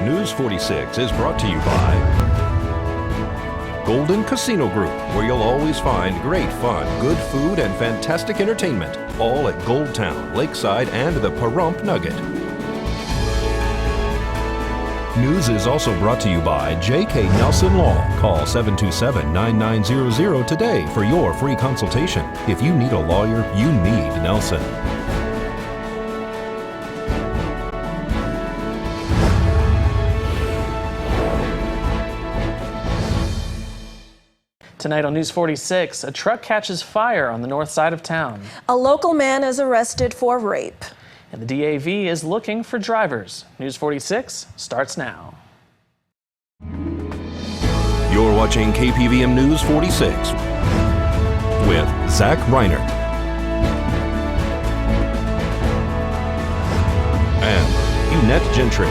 News 46 is brought to you by Golden Casino Group, where you'll always find great fun, good food, and fantastic entertainment, all at Gold Town, Lakeside, and the Pahrump Nugget. News is also brought to you by J.K. Nelson Law. Call 727-9900 today for your free consultation. If you need a lawyer, you need Nelson. Tonight on News 46, a truck catches fire on the north side of town. A local man is arrested for rape. And the DAV is looking for drivers. News 46 starts now. You're watching KPVM News 46 with Zach Reinert and Eunette Gentry.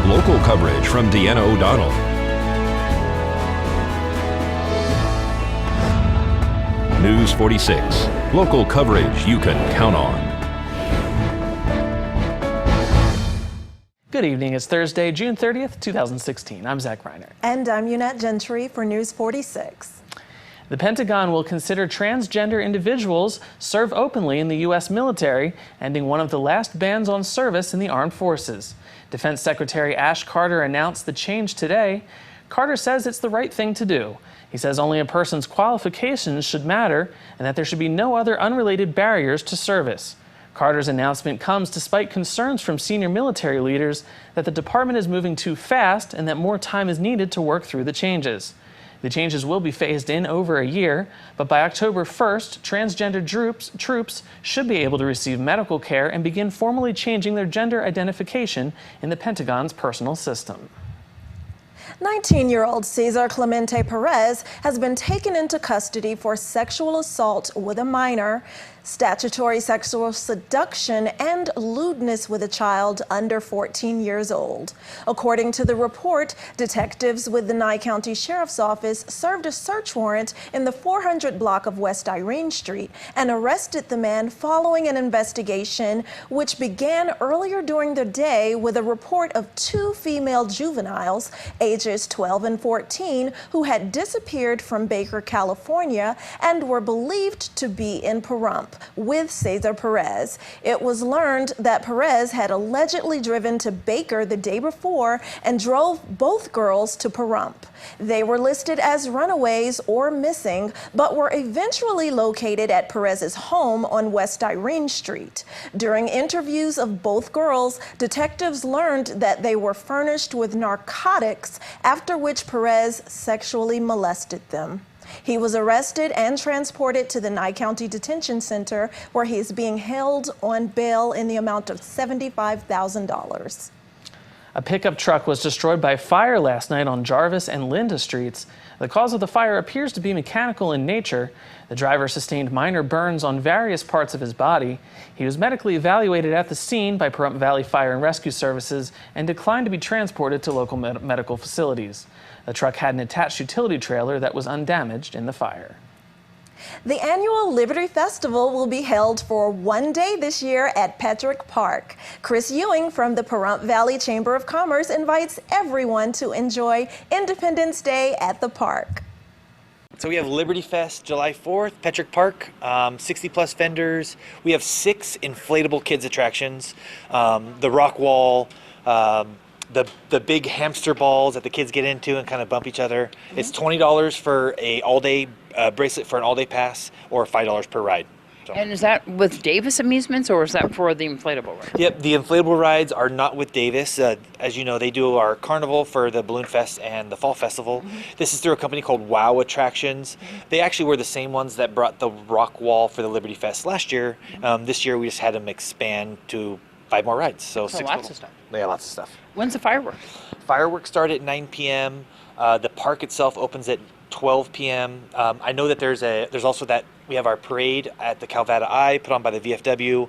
Local coverage from Deanna O'Donnell. News 46. Local coverage you can count on. Good evening. It's Thursday, June 30th, 2016. I'm Zach Reinert. And I'm Eunette Gentry for News 46. The Pentagon will consider transgender individuals serve openly in the U.S. military, ending one of the last bans on service in the armed forces. Defense Secretary Ash Carter announced the change today. Carter says it's the right thing to do. He says only a person's qualifications should matter and that there should be no other unrelated barriers to service. Carter's announcement comes despite concerns from senior military leaders that the department is moving too fast and that more time is needed to work through the changes. The changes will be phased in over a year, but by October 1st, transgender troops should be able to receive medical care and begin formally changing their gender identification in the Pentagon's personal system. 19-year-old Cesar Clemente Perez has been taken into custody for sexual assault with a minor, statutory sexual seduction, and lewdness with a child under 14 years old. According to the report, detectives with the Nye County Sheriff's Office served a search warrant in the 400 block of West Irene Street and arrested the man following an investigation which began earlier during the day with a report of 2 female juveniles, ages 12 and 14, who had disappeared from Baker, California, and were believed to be in Pahrump with Cesar Perez. It was learned that Perez had allegedly driven to Baker the day before and drove both girls to Pahrump. They were listed as runaways or missing, but were eventually located at Perez's home on West Irene Street. During interviews of both girls, detectives learned that they were furnished with narcotics, after which Perez sexually molested them. He was arrested and transported to the Nye County Detention Center, where he is being held on bail in the amount of $75,000. A pickup truck was destroyed by fire last night on Jarvis and Linda Streets. The cause of the fire appears to be mechanical in nature. The driver sustained minor burns on various parts of his body. He was medically evaluated at the scene by Pahrump Valley Fire and Rescue Services and declined to be transported to local medical facilities. The truck had an attached utility trailer that was undamaged in the fire. The annual Liberty Festival will be held for one day this year at Petrack Park. Chris Ewing from the Pahrump Valley Chamber of Commerce invites everyone to enjoy Independence Day at the park. So we have Liberty Fest July 4th, Petrack Park, 60 plus vendors. We have 6 inflatable kids attractions, the rock wall, the big hamster balls that the kids get into and kind of bump each other. It's $20 for a all-day bracelet for an all-day pass, or $5 per ride. So. And is that with Davis Amusements, or is that for the inflatable ride? Yep, the inflatable rides are not with Davis. As you know, they do our carnival for the Balloon Fest and the Fall Festival. This is through a company called Wow Attractions. They actually were the same ones that brought the rock wall for the Liberty Fest last year. This year we just had them expand to 5 more rides. So 6 lots total. of stuff. Yeah, lots of stuff. When's the fireworks? Fireworks start at 9 p.m. The park itself opens at 12 p.m. I know that there's also that we have our parade at the Calvada Eye put on by the VFW.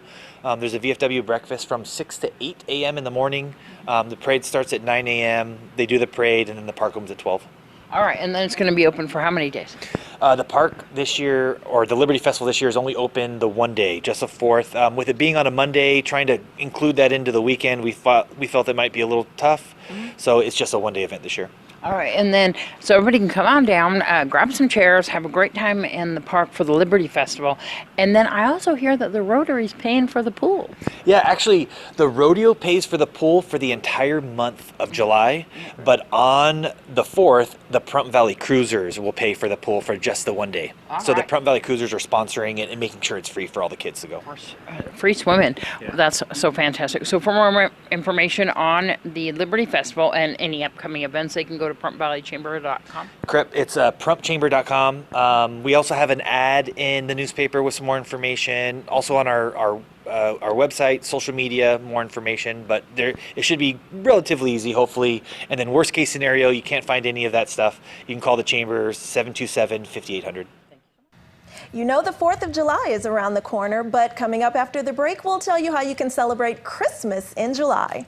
There's a VFW breakfast from 6 to 8 a.m. in the morning. The parade starts at 9 a.m. They do the parade and then the park opens at 12. All right, and then it's going to be open for how many days? The park this year, or the Liberty Festival this year, is only open the one day, just the 4th. With it being on a Monday, trying to include that into the weekend, we felt it might be a little tough. So it's just a one-day event this year. All right, and then so everybody can come on down, grab some chairs, have a great time in the park for the Liberty Festival. And then I also hear that the Rotary's paying for the pool. Yeah, actually, the rodeo pays for the pool for the entire month of July, but on the 4th, the Pahrump Valley Cruisers will pay for the pool for just the one day. So the Pahrump Valley Cruisers are sponsoring it and making sure it's free for all the kids to go. Free swimming. Yeah. That's so fantastic. So for more information on the Liberty Festival and any upcoming events, they can go to PahrumpValleyChamber.com. Correct. It's PahrumpChamber.com. We also have an ad in the newspaper with some more information. Also on our website, social media, more information. But it should be relatively easy, hopefully. And then worst case scenario, you can't find any of that stuff, you can call the chamber 727-5800. You know the 4th of July is around the corner, but coming up after the break, we'll tell you how you can celebrate Christmas in July.